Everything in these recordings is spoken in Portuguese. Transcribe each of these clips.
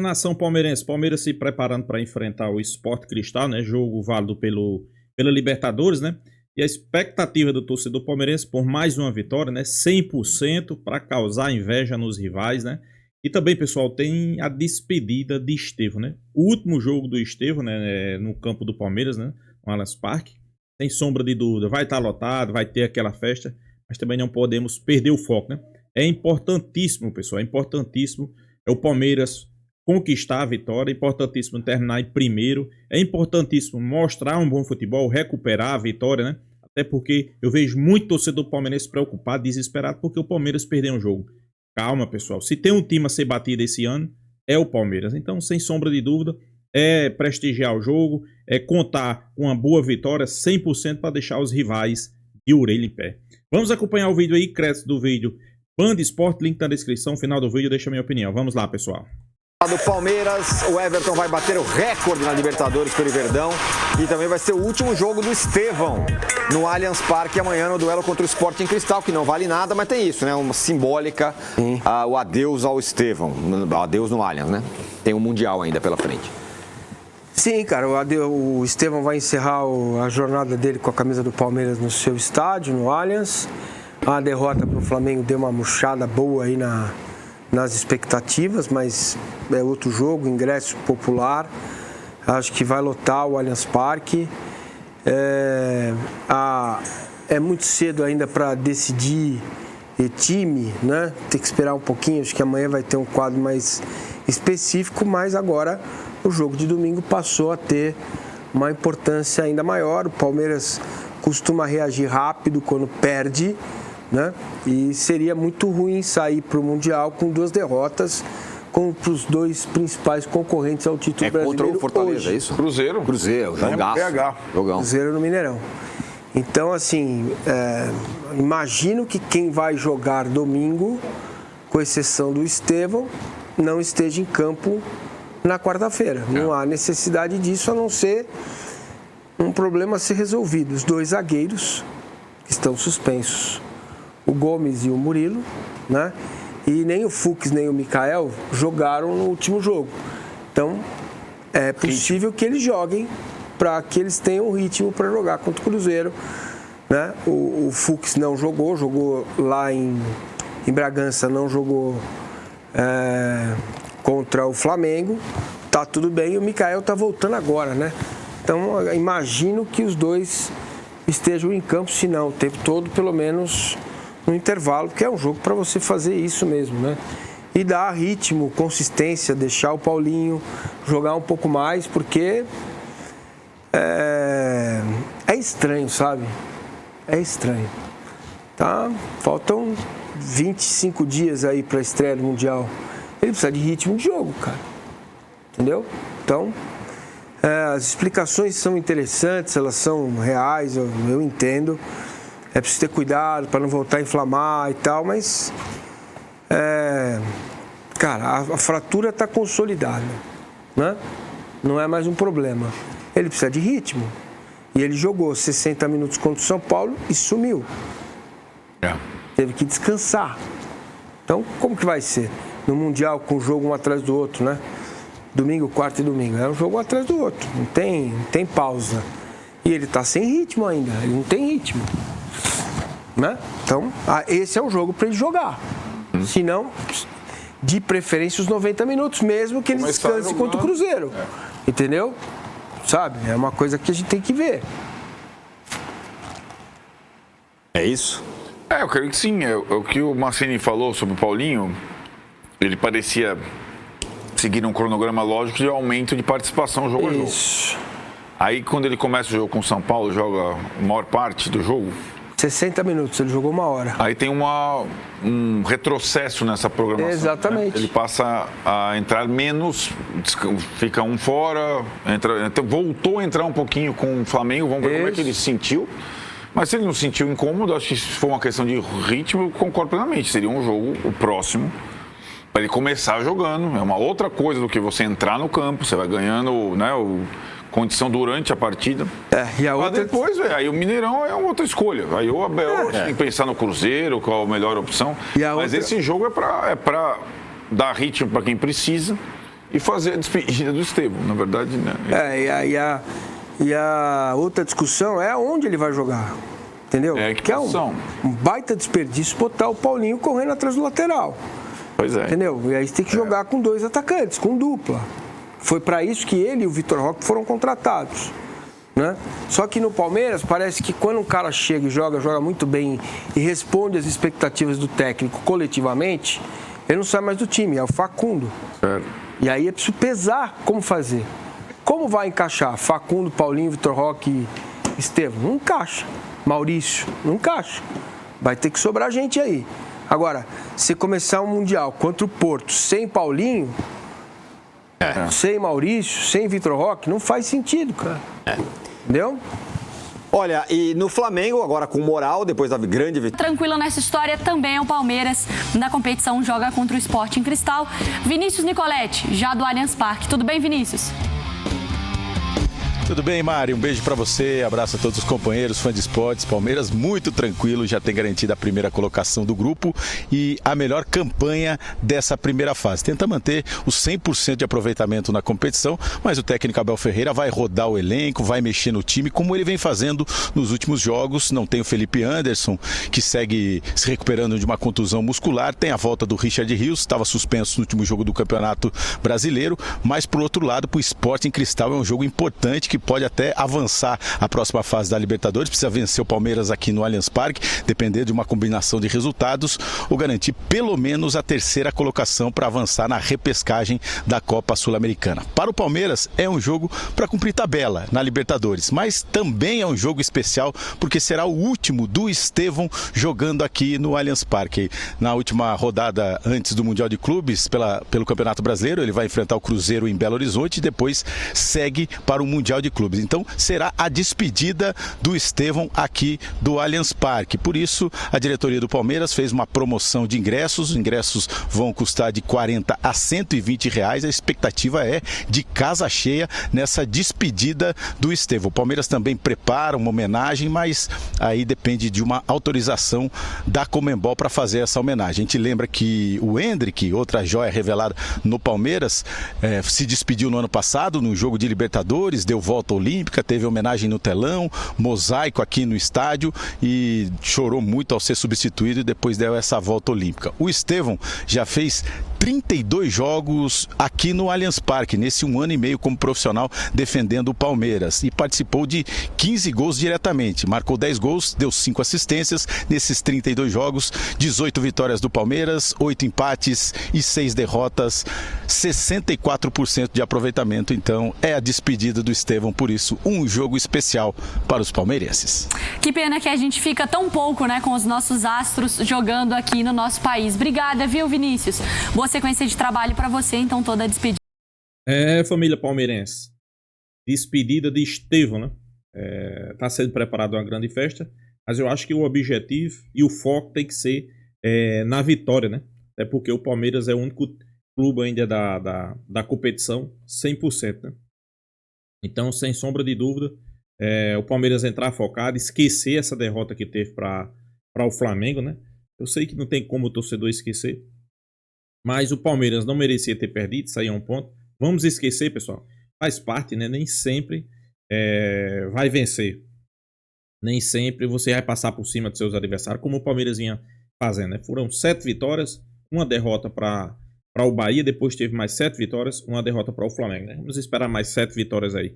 Nação palmeirense, Palmeiras se preparando para enfrentar o Sport Cristal, né? Jogo válido pela Libertadores, né? E a expectativa do torcedor palmeirense por mais uma vitória, né? 100% para causar inveja nos rivais, né? E também, pessoal, tem a despedida de Estevão, né? O último jogo do Estevão, né? No campo do Palmeiras, né? No Allianz Parque. Sem sombra de dúvida, vai estar lotado, vai ter aquela festa, mas também não podemos perder o foco, né? É importantíssimo, pessoal, é importantíssimo. É o Palmeiras conquistar a vitória, é importantíssimo terminar em primeiro, é importantíssimo mostrar um bom futebol, recuperar a vitória, né? Até porque eu vejo muito torcedor palmeirense preocupado, desesperado, porque o Palmeiras perdeu um jogo. Calma, pessoal, se tem um time a ser batido esse ano, é o Palmeiras. Então, sem sombra de dúvida, é prestigiar o jogo, é contar com uma boa vitória, 100% para deixar os rivais de orelha em pé. Vamos acompanhar o vídeo aí, crédito do vídeo Band Esporte, link na descrição, final do vídeo, deixa a minha opinião. Vamos lá, pessoal. Do Palmeiras, o Everton vai bater o recorde na Libertadores pelo Verdão e também vai ser o último jogo do Estevão no Allianz Parque amanhã no duelo contra o Sporting Cristal, que não vale nada, mas tem isso, né? Uma simbólica, o adeus ao Estevão, adeus no Allianz, né? Tem um Mundial ainda pela frente. Sim, cara, o Estevão vai encerrar a jornada dele com a camisa do Palmeiras no seu estádio, no Allianz. A derrota para o Flamengo deu uma murchada boa aí nas expectativas, mas é outro jogo, ingresso popular. Acho que vai lotar o Allianz Parque. É muito cedo ainda para decidir time, né? Tem que esperar um pouquinho, acho que amanhã vai ter um quadro mais específico, mas agora o jogo de domingo passou a ter uma importância ainda maior. O Palmeiras costuma reagir rápido quando perde, né? E seria muito ruim sair para o Mundial com 2 derrotas contra os 2 principais concorrentes ao título brasileiro. Contra o Fortaleza, hoje. É isso? Cruzeiro, jogaço. Jogão. Cruzeiro no Mineirão. Então, assim, imagino que quem vai jogar domingo, com exceção do Estevão, não esteja em campo na quarta-feira. Não há necessidade disso, a não ser um problema a ser resolvido. Os 2 zagueiros estão suspensos. O Gomes e o Murilo, né? E nem o Fux nem o Mikael jogaram no último jogo. Então, é possível que eles joguem para que eles tenham ritmo para jogar contra o Cruzeiro, né? O Fux não jogou lá em Bragança, não jogou contra o Flamengo. Tá tudo bem, e o Mikael tá voltando agora, né? Então, imagino que os 2 estejam em campo, se não o tempo todo, pelo menos no intervalo, porque é um jogo para você fazer isso mesmo, né? E dar ritmo, consistência, deixar o Paulinho jogar um pouco mais, porque é estranho, sabe? É estranho. Tá? Faltam 25 dias aí para a estreia do Mundial. Ele precisa de ritmo de jogo, cara. Entendeu? Então, as explicações são interessantes, elas são reais, eu entendo. É preciso ter cuidado para não voltar a inflamar e tal, mas cara, a fratura está consolidada, né? Não é mais um problema. Ele precisa de ritmo. E ele jogou 60 minutos contra o São Paulo e sumiu. Teve que descansar. Então, como que vai ser? No Mundial, com o jogo um atrás do outro, né? Domingo, quarta e domingo. É um jogo um atrás do outro. Não tem pausa. E ele está sem ritmo ainda. Ele não tem ritmo. Né? Então, esse é o jogo para ele jogar. Se não, de preferência os 90 minutos, mesmo que ele descanse contra o Cruzeiro. Entendeu? Sabe? É uma coisa que a gente tem que ver. É isso? Eu creio que sim. O que o Mancini falou sobre o Paulinho, ele parecia seguir um cronograma lógico de aumento de participação jogo a jogo. Aí, quando ele começa o jogo com o São Paulo, joga a maior parte do jogo. 60 minutos, ele jogou 1 hora. Aí tem um retrocesso nessa programação. Exatamente. Né? Ele passa a entrar menos, fica um fora, então voltou a entrar um pouquinho com o Flamengo, vamos ver como é que ele se sentiu. Mas se ele não se sentiu incômodo, acho que se for uma questão de ritmo, eu concordo plenamente. Seria um jogo, o próximo, para ele começar jogando. É uma outra coisa do que você entrar no campo, você vai ganhando, né, condição durante a partida. E a outra... Mas depois, aí o Mineirão é uma outra escolha. Aí o Abel tem que pensar no Cruzeiro, qual a melhor opção. Mas esse jogo é para dar ritmo para quem precisa e fazer a despedida do Estevão, na verdade, né? E a outra discussão é onde ele vai jogar, entendeu? Que é um baita desperdício botar o Paulinho correndo atrás do lateral. Pois é. Entendeu? E aí você tem que jogar com 2 atacantes, com dupla. Foi para isso que ele e o Vitor Roque foram contratados. Né? Só que no Palmeiras parece que quando um cara chega e joga muito bem e responde às expectativas do técnico coletivamente, ele não sai mais do time, é o Facundo. E aí é preciso pesar como fazer. Como vai encaixar Facundo, Paulinho, Vitor Roque e Estevão? Não encaixa. Maurício, não encaixa. Vai ter que sobrar gente aí. Agora, se começar um Mundial contra o Porto sem Paulinho, sem Maurício, sem Vitor Roque, não faz sentido, cara. Entendeu? Olha, e no Flamengo, agora com moral, depois da grande vitória. Tranquilo nessa história também é o Palmeiras. Na competição joga contra o Sporting Cristal. Vinícius Nicoletti, já do Allianz Parque. Tudo bem, Vinícius? Tudo bem, Mari? Um beijo pra você, abraço a todos os companheiros, fãs de esportes. Palmeiras muito tranquilo, já tem garantido a primeira colocação do grupo e a melhor campanha dessa primeira fase. Tenta manter os 100% de aproveitamento na competição, mas o técnico Abel Ferreira vai rodar o elenco, vai mexer no time, como ele vem fazendo nos últimos jogos. Não tem o Felipe Anderson, que segue se recuperando de uma contusão muscular, tem a volta do Richard Rios, estava suspenso no último jogo do Campeonato Brasileiro, mas por outro lado, pro Sporting Cristal é um jogo importante que pode até avançar a próxima fase da Libertadores, precisa vencer o Palmeiras aqui no Allianz Parque, depender de uma combinação de resultados ou garantir pelo menos a terceira colocação para avançar na repescagem da Copa Sul-Americana. Para o Palmeiras é um jogo para cumprir tabela na Libertadores, mas também é um jogo especial porque será o último do Estevão jogando aqui no Allianz Parque. Na última rodada antes do Mundial de Clubes pelo Campeonato Brasileiro, ele vai enfrentar o Cruzeiro em Belo Horizonte e depois segue para o Mundial de Clubes. Então será a despedida do Estevão aqui do Allianz Parque. Por isso a diretoria do Palmeiras fez uma promoção de ingressos. Os ingressos vão custar de R$40 a R$120. A expectativa é de casa cheia nessa despedida do Estevão. O Palmeiras também prepara uma homenagem, mas aí depende de uma autorização da Conmebol para fazer essa homenagem. A gente lembra que o Endrick, outra joia revelada no Palmeiras, se despediu no ano passado no jogo de Libertadores, deu volta olímpica, teve homenagem no telão, mosaico aqui no estádio e chorou muito ao ser substituído e depois deu essa volta olímpica. O Estevão já fez 32 jogos aqui no Allianz Parque, nesse 1 ano e meio como profissional defendendo o Palmeiras, e participou de 15 gols diretamente, marcou 10 gols, deu 5 assistências nesses 32 jogos, 18 vitórias do Palmeiras, 8 empates e 6 derrotas, 64% de aproveitamento. Então é a despedida do Estevão, por isso um jogo especial para os palmeirenses. Que pena que a gente fica tão pouco, né, com os nossos astros jogando aqui no nosso país. Obrigada, viu, Vinícius? Boa sequência de trabalho para você, então, toda a despedida. Família palmeirense, despedida de Estevão, né? Tá sendo preparada uma grande festa, mas eu acho que o objetivo e o foco tem que ser na vitória, né? É porque o Palmeiras é o único clube ainda da competição 100%, né? Então, sem sombra de dúvida, o Palmeiras entrar focado, esquecer essa derrota que teve para o Flamengo, né? Eu sei que não tem como o torcedor esquecer, mas o Palmeiras não merecia ter perdido, isso aí é um ponto. Vamos esquecer, pessoal, faz parte, né? Nem sempre vai vencer. Nem sempre você vai passar por cima dos seus adversários, como o Palmeiras vinha fazendo, né? Foram 7 vitórias, uma derrota para o Bahia, depois teve mais 7 vitórias, uma derrota para o Flamengo, né? Vamos esperar mais 7 vitórias aí.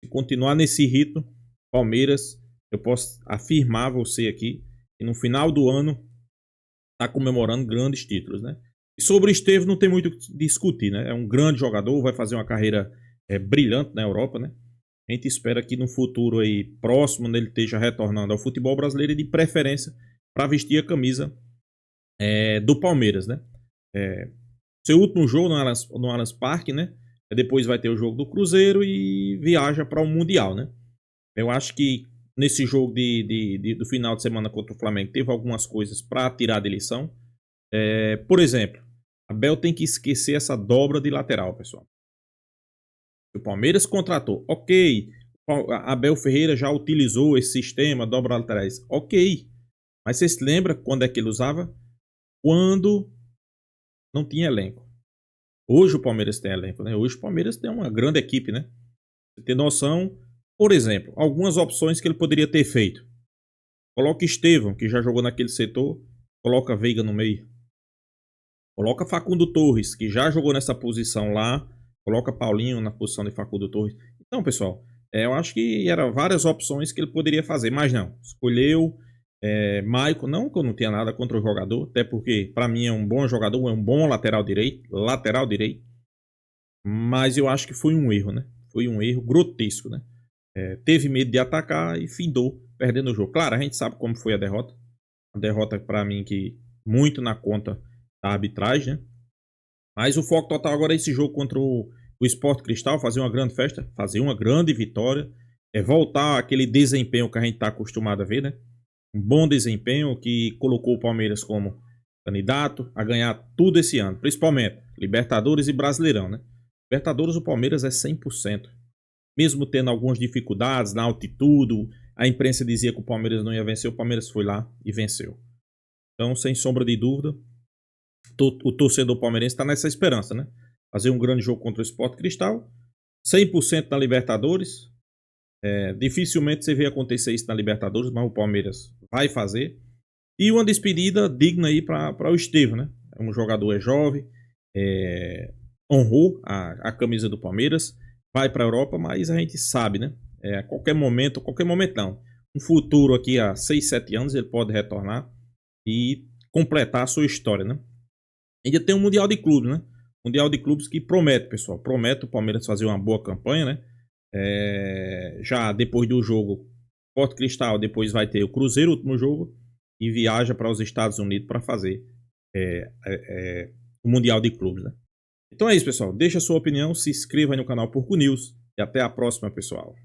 Se continuar nesse ritmo, Palmeiras, eu posso afirmar a você aqui, que no final do ano está comemorando grandes títulos, né? E sobre o Estevão não tem muito o que discutir, né? É um grande jogador, vai fazer uma carreira brilhante na Europa, né? A gente espera que no futuro aí próximo ele esteja retornando ao futebol brasileiro e de preferência para vestir a camisa do Palmeiras, né? Seu último jogo no Allianz Parque, né? Depois vai ter o jogo do Cruzeiro e viaja para o Mundial, né? Eu acho que nesse jogo do final de semana contra o Flamengo teve algumas coisas para tirar de lição. Por exemplo, Abel tem que esquecer essa dobra de lateral, pessoal. O Palmeiras contratou, ok. Abel Ferreira já utilizou esse sistema, dobra laterais, ok. Mas você se lembra quando é que ele usava? Quando não tinha elenco. Hoje o Palmeiras tem elenco, né? Hoje o Palmeiras tem uma grande equipe, né? Você tem noção, por exemplo, algumas opções que ele poderia ter feito. Coloca Estevão, que já jogou naquele setor, coloca Veiga no meio. Coloca Facundo Torres, que já jogou nessa posição lá, coloca Paulinho na posição de Facundo Torres. Então, pessoal, eu acho que eram várias opções que ele poderia fazer, mas não. Escolheu Maicon, não que eu não tenha nada contra o jogador, até porque para mim é um bom jogador, é um bom lateral direito, mas eu acho que foi um erro, né? Foi um erro grotesco, né? Teve medo de atacar e findou perdendo o jogo. Claro, a gente sabe como foi a derrota. A derrota para mim que muito na conta da arbitragem, né? Mas o foco total agora é esse jogo contra o Sport Cristal, fazer uma grande festa, fazer uma grande vitória, voltar àquele desempenho que a gente está acostumado a ver, né? Um bom desempenho que colocou o Palmeiras como candidato a ganhar tudo esse ano, principalmente Libertadores e Brasileirão, né? Libertadores o Palmeiras é 100%. Mesmo tendo algumas dificuldades na altitude, a imprensa dizia que o Palmeiras não ia vencer, o Palmeiras foi lá e venceu. Então, sem sombra de dúvida, o torcedor palmeirense está nessa esperança, né? Fazer um grande jogo contra o Sport Cristal, 100% na Libertadores. Dificilmente você vê acontecer isso na Libertadores, mas o Palmeiras vai fazer. E uma despedida digna aí para o Estevão, né? É um jogador jovem, honrou a camisa do Palmeiras, vai para a Europa, mas a gente sabe, né? A qualquer momento não. Um futuro aqui há 6, 7 anos ele pode retornar e completar a sua história, né? Ainda tem um Mundial de Clubes, né? Mundial de Clubes que promete, pessoal. Promete o Palmeiras fazer uma boa campanha, né? Já depois do jogo Sport Cristal, depois vai ter o Cruzeiro, o último jogo, e viaja para os Estados Unidos para fazer o Mundial de Clubes, né? Então é isso, pessoal. Deixa a sua opinião, se inscreva aí no canal Porco News e até a próxima, pessoal.